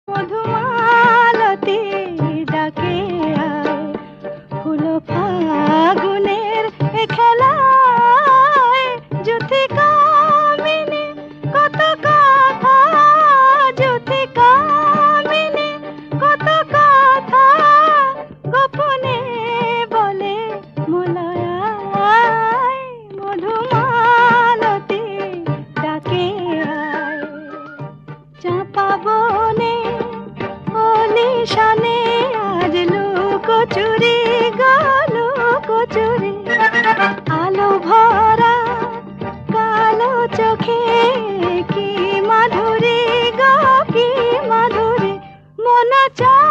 মধুমালতি ডাকে আয়, ফুল ফাগুনের এ খেলায় জ্যোতি কামিনী কত কথা, জ্যোতি কামিনী কত কথা গোপনে বলে মোলায়। মধুমালতি ডাকে আয়, চাঁপা বনে অলিশানে আজ লুকোচুরি লুকোচুরি, আলো ভরা কালো চোখে কি মাধুরী গো কি মাধুরী, মন চায়